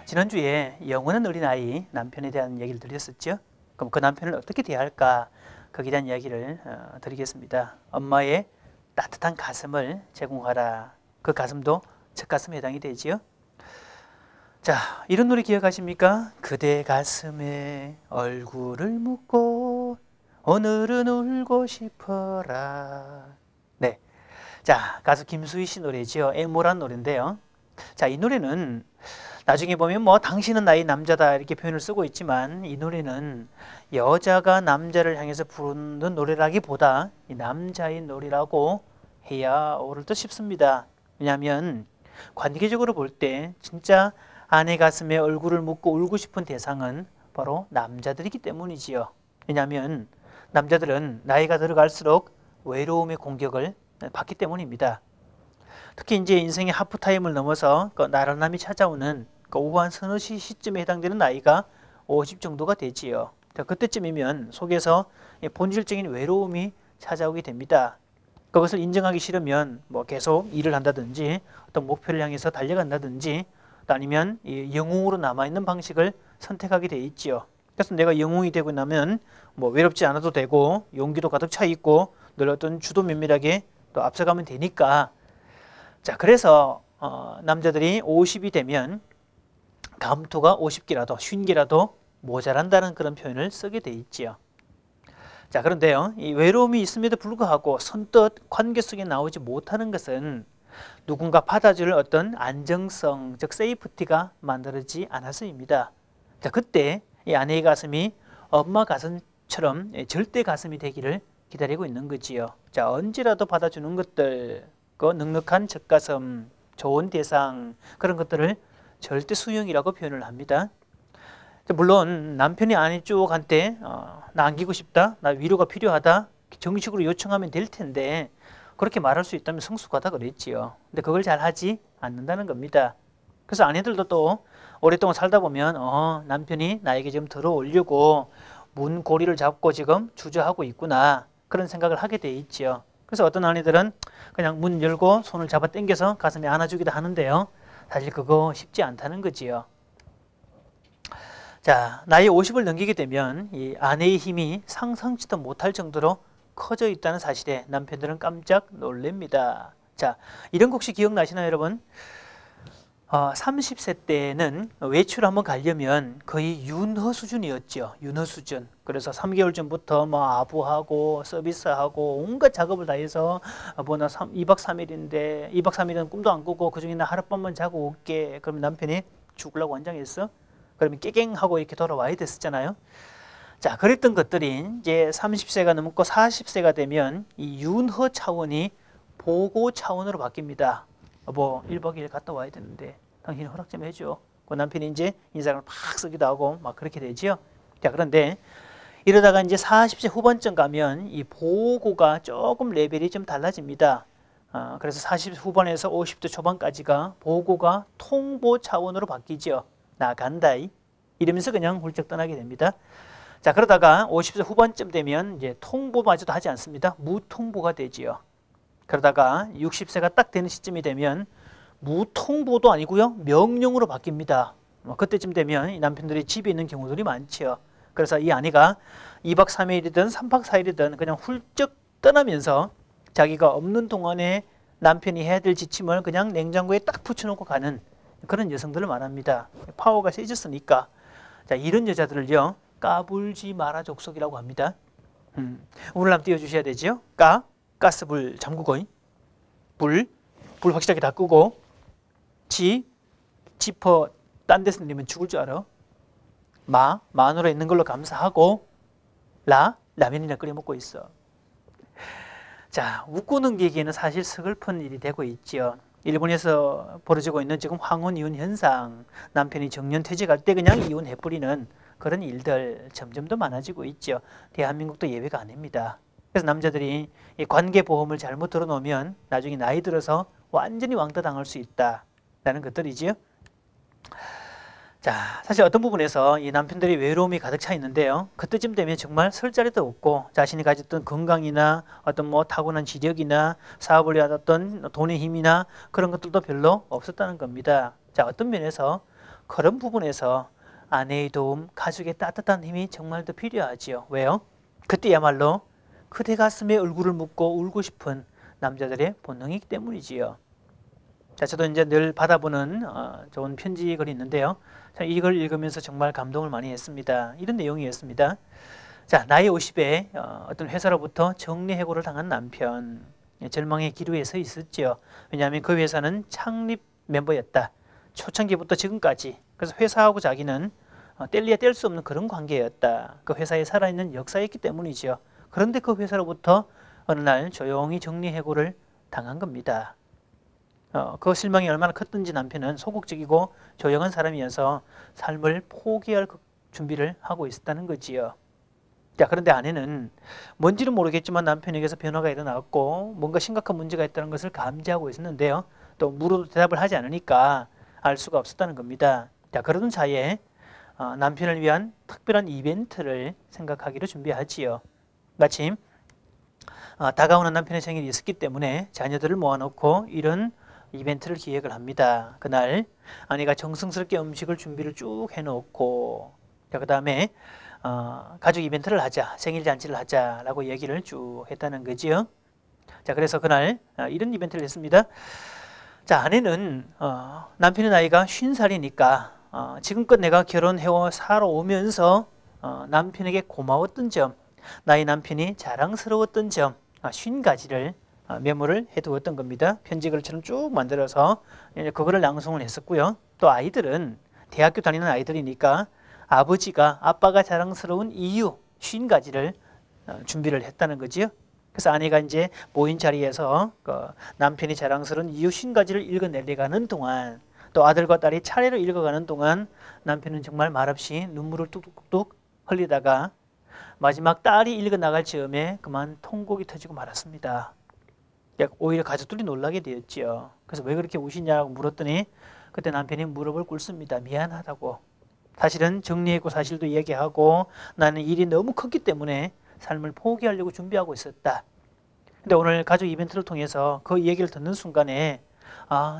지난주에 영원한 어린아이 남편에 대한 얘기를 드렸었죠. 그럼 그 남편을 어떻게 대할까? 거기에 대한 이야기를 드리겠습니다. 엄마의 따뜻한 가슴을 제공하라. 그 가슴도 첫 가슴에 해당이 되지요. 자, 이런 노래 기억하십니까? 그대 가슴에 얼굴을 묻고 오늘은 울고 싶어라. 네, 자, 가수 김수희 씨 노래죠. 애모란 노래인데요. 자, 이 노래는 나중에 보면 뭐 당신은 나의 남자다 이렇게 표현을 쓰고 있지만 이 노래는 여자가 남자를 향해서 부르는 노래라기보다 이 남자의 노래라고 해야 옳을 듯 싶습니다. 왜냐하면 관계적으로 볼 때 진짜 아내 가슴에 얼굴을 묻고 울고 싶은 대상은 바로 남자들이기 때문이지요. 왜냐하면 남자들은 나이가 들어갈수록 외로움의 공격을 받기 때문입니다. 특히 이제 인생의 하프타임을 넘어서 나른함이 찾아오는 오후한 서너 시점에 해당되는 나이가 50 정도가 되지요. 그때쯤이면 속에서 본질적인 외로움이 찾아오게 됩니다. 그것을 인정하기 싫으면 뭐 계속 일을 한다든지 어떤 목표를 향해서 달려간다든지 아니면 영웅으로 남아있는 방식을 선택하게 돼 있지요. 그래서 내가 영웅이 되고 나면 뭐 외롭지 않아도 되고 용기도 가득 차 있고 늘 어떤 주도 면밀하게 또 앞서가면 되니까. 자, 그래서 남자들이 50이 되면 감투가 50개라도 50개라도 모자란다는 그런 표현을 쓰게 돼 있지요. 자, 그런데요, 이 외로움이 있음에도 불구하고 선뜻 관계 속에 나오지 못하는 것은 누군가 받아줄 어떤 안정성, 즉 세이프티가 만들어지지 않아서입니다. 자, 그때 이 아내의 가슴이 엄마 가슴처럼 절대 가슴이 되기를 기다리고 있는 거지요. 자, 언제라도 받아주는 것들, 그 넉넉한 젖가슴, 좋은 대상, 그런 것들을 절대 수용이라고 표현을 합니다. 물론 남편이 아내 쪽한테 나 안기고 싶다, 나 위로가 필요하다 정식으로 요청하면 될 텐데 그렇게 말할 수 있다면 성숙하다 그랬지요. 근데 그걸 잘 하지 않는다는 겁니다. 그래서 아내들도 또 오랫동안 살다 보면 남편이 나에게 좀 들어오려고 문고리를 잡고 지금 주저하고 있구나 그런 생각을 하게 돼 있지요. 그래서 어떤 아내들은 그냥 문 열고 손을 잡아 당겨서 가슴에 안아주기도 하는데요. 사실 그거 쉽지 않다는 거지요. 자, 나이 50을 넘기게 되면 이 아내의 힘이 상상치도 못할 정도로 커져 있다는 사실에 남편들은 깜짝 놀랍니다. 자, 이런 거 혹시 기억나시나요, 여러분? 30세 때는 외출 한번 가려면 거의 윤허 수준이었죠. 윤허 수준. 그래서 3개월 전부터 뭐 아부하고 서비스하고 온갖 작업을 다 해서 나 2박 3일인데 2박 3일은 꿈도 안 꾸고 그중에 나 하룻밤만 자고 올게. 그러면 남편이 죽으려고 환장했어. 그러면 깨갱하고 이렇게 돌아와야 됐었잖아요. 자, 그랬던 것들이 이제 30세가 넘고 40세가 되면 이 윤허 차원이 보고 차원으로 바뀝니다. 뭐 1박 2일 갔다 와야 되는데 당신이 허락 좀 해줘. 그 남편이 이제 인상을 팍 쓰기도 하고 막 그렇게 되지요. 자, 그런데 이러다가 이제 40세 후반쯤 가면 이 보고가 조금 레벨이 좀 달라집니다. 그래서 40세 후반에서 50대 초반까지가 보고가 통보 차원으로 바뀌죠. 나 간다 이러면서 그냥 훌쩍 떠나게 됩니다. 자, 그러다가 50세 후반쯤 되면 이제 통보마저도 하지 않습니다. 무통보가 되지요. 그러다가 60세가 딱 되는 시점이 되면 무통보도 아니고요, 명령으로 바뀝니다. 그때쯤 되면 이 남편들이 집에 있는 경우들이 많지요. 그래서 이 아내가 2박 3일이든 3박 4일이든 그냥 훌쩍 떠나면서 자기가 없는 동안에 남편이 해야 될 지침을 그냥 냉장고에 딱 붙여놓고 가는 그런 여성들을 말합니다. 파워가 세졌으니까. 자, 이런 여자들을요, 까불지 마라 족속이라고 합니다. 오늘 한번 띄워주셔야 되죠. 가스불 잠그고, 불 확실하게 다 끄고, 지퍼 딴 데서 내리면 죽을 줄 알아. 마누라 있는 걸로 감사하고, 라면이나 끓여 먹고 있어. 자, 웃고 넘기기에는 사실 서글픈 일이 되고 있죠. 일본에서 벌어지고 있는 지금 황혼 이혼 현상, 남편이 정년 퇴직할 때 그냥 이혼해버리는 그런 일들 점점 더 많아지고 있죠. 대한민국도 예외가 아닙니다. 그래서 남자들이 이 관계보험을 잘못 들어놓으면 나중에 나이 들어서 완전히 왕따 당할 수 있다라는 것들이지요. 자, 사실 어떤 부분에서 이 남편들이 외로움이 가득 차 있는데요. 그때쯤 되면 정말 설 자리도 없고 자신이 가졌던 건강이나 어떤 뭐 타고난 지력이나 사업을 위한 어떤 돈의 힘이나 그런 것들도 별로 없었다는 겁니다. 자, 어떤 면에서 그런 부분에서 아내의 도움, 가족의 따뜻한 힘이 정말 더 필요하지요. 왜요? 그때야말로 그대 가슴에 얼굴을 묻고 울고 싶은 남자들의 본능이기 때문이지요. 자, 저도 이제 늘 받아보는 좋은 편지 글이 있는데요. 이걸 읽으면서 정말 감동을 많이 했습니다. 이런 내용이었습니다. 자, 나이 50에 어떤 회사로부터 정리해고를 당한 남편, 절망의 기로에 서 있었죠. 왜냐하면 그 회사는 창립 멤버였다. 초창기부터 지금까지. 그래서 회사하고 자기는 뗄래야 뗄 수 없는 그런 관계였다. 그 회사에 살아있는 역사였기 때문이죠. 그런데 그 회사로부터 어느 날 조용히 정리해고를 당한 겁니다. 그 실망이 얼마나 컸던지 남편은 소극적이고 조용한 사람이어서 삶을 포기할 준비를 하고 있었다는 거지요. 자, 그런데 아내는 뭔지는 모르겠지만 남편에게서 변화가 일어났고 뭔가 심각한 문제가 있다는 것을 감지하고 있었는데요. 또 물어도 대답을 하지 않으니까 알 수가 없었다는 겁니다. 자, 그러던 사이에 남편을 위한 특별한 이벤트를 생각하기로 준비하지요. 마침 다가오는 남편의 생일이 있었기 때문에 자녀들을 모아놓고 이런 이벤트를 기획을 합니다. 그날 아내가 정성스럽게 음식을 준비를 쭉 해놓고, 그 다음에 가족 이벤트를 하자, 생일 잔치를 하자라고 얘기를 쭉 했다는 거지요. 자, 그래서 그날 이런 이벤트를 했습니다. 자, 아내는 남편의 나이가 50살이니까 지금껏 내가 결혼해와 살아오면서 남편에게 고마웠던 점, 나의 남편이 자랑스러웠던 점 50가지를 메모를 해두었던 겁니다. 편지글처럼 쭉 만들어서 그거를 낭송을 했었고요. 또 아이들은 대학교 다니는 아이들이니까 아빠가 자랑스러운 이유 50가지를 준비를 했다는 거지요. 그래서 아내가 이제 모인 자리에서 남편이 자랑스러운 이유 50가지를 읽어내려가는 동안, 또 아들과 딸이 차례로 읽어가는 동안 남편은 정말 말없이 눈물을 뚝뚝뚝 흘리다가 마지막 딸이 읽어나갈 즈음에 그만 통곡이 터지고 말았습니다. 오히려 가족들이 놀라게 되었지요. 그래서 왜 그렇게 우시냐고 물었더니 그때 남편이 무릎을 꿇습니다. 미안하다고. 사실은 정리해고 사실도 얘기하고 나는 일이 너무 컸기 때문에 삶을 포기하려고 준비하고 있었다. 근데 오늘 가족 이벤트를 통해서 그 얘기를 듣는 순간에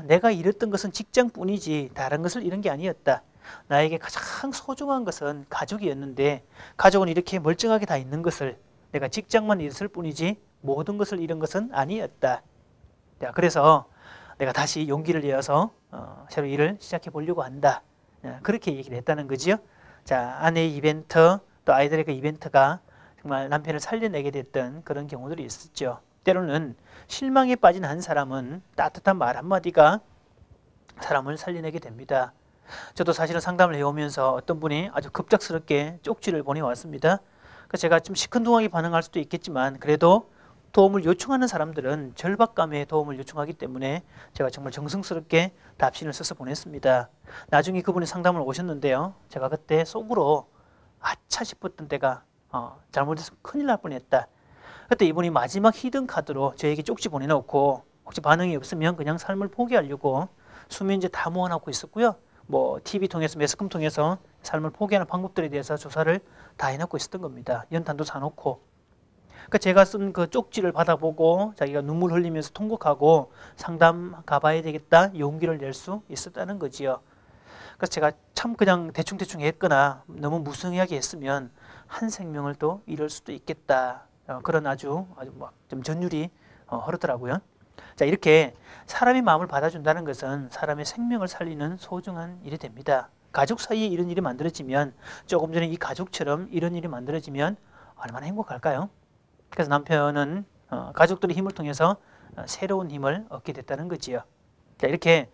내가 잃었던 것은 직장뿐이지 다른 것을 잃은 게 아니었다. 나에게 가장 소중한 것은 가족이었는데 가족은 이렇게 멀쩡하게 다 있는 것을 내가 직장만 잃었을 뿐이지 모든 것을 잃은 것은 아니었다. 자, 그래서 내가 다시 용기를 내어서 새로 일을 시작해 보려고 한다. 그렇게 얘기를 했다는 거지요. 자, 아내의 이벤트 또 아이들의 그 이벤트가 정말 남편을 살려내게 됐던 그런 경우들이 있었죠. 때로는 실망에 빠진 한 사람은 따뜻한 말 한마디가 사람을 살려내게 됩니다. 저도 사실은 상담을 해오면서 어떤 분이 아주 급작스럽게 쪽지를 보내왔습니다. 그래서 제가 좀 시큰둥하게 반응할 수도 있겠지만 그래도 도움을 요청하는 사람들은 절박감에 도움을 요청하기 때문에 제가 정말 정성스럽게 답신을 써서 보냈습니다. 나중에 그분이 상담을 오셨는데요. 제가 그때 속으로 아차 싶었던 때가 잘못해서 큰일 날 뻔했다. 그때 이분이 마지막 히든 카드로 저에게 쪽지 보내놓고 혹시 반응이 없으면 그냥 삶을 포기하려고 수면제 다 모아놓고 있었고요. 뭐 TV 통해서 매스컴 통해서 삶을 포기하는 방법들에 대해서 조사를 다 해놓고 있었던 겁니다. 연탄도 사놓고. 그러니까 제가 쓴 그 쪽지를 받아보고 자기가 눈물 흘리면서 통곡하고 상담 가봐야 되겠다 용기를 낼 수 있었다는 거지요. 그래서 제가 참 그냥 대충대충 했거나 너무 무성의하게 했으면 한 생명을 또 잃을 수도 있겠다. 그런 아주 좀 전율이 흐르더라고요. 자, 이렇게 사람의 마음을 받아준다는 것은 사람의 생명을 살리는 소중한 일이 됩니다. 가족 사이에 이런 일이 만들어지면 조금 전에 이 가족처럼 이런 일이 만들어지면 얼마나 행복할까요? 그래서 남편은 가족들의 힘을 통해서 새로운 힘을 얻게 됐다는 거지요. 자, 이렇게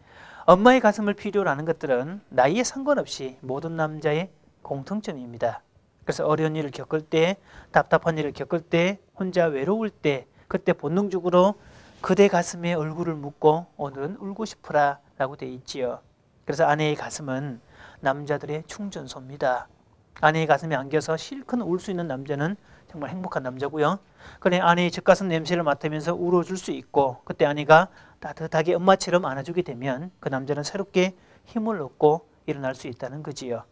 엄마의 가슴을 필요로 하는 것들은 나이에 상관없이 모든 남자의 공통점입니다. 그래서 어려운 일을 겪을 때, 답답한 일을 겪을 때, 혼자 외로울 때 그때 본능적으로 그대 가슴에 얼굴을 묻고 오늘은 울고 싶으라 라고 되어 있지요. 그래서 아내의 가슴은 남자들의 충전소입니다. 아내의 가슴에 안겨서 실컷 울 수 있는 남자는 정말 행복한 남자고요. 그래 아내의 젖가슴 냄새를 맡으면서 울어줄 수 있고 그때 아내가 따뜻하게 엄마처럼 안아주게 되면 그 남자는 새롭게 힘을 얻고 일어날 수 있다는 거지요.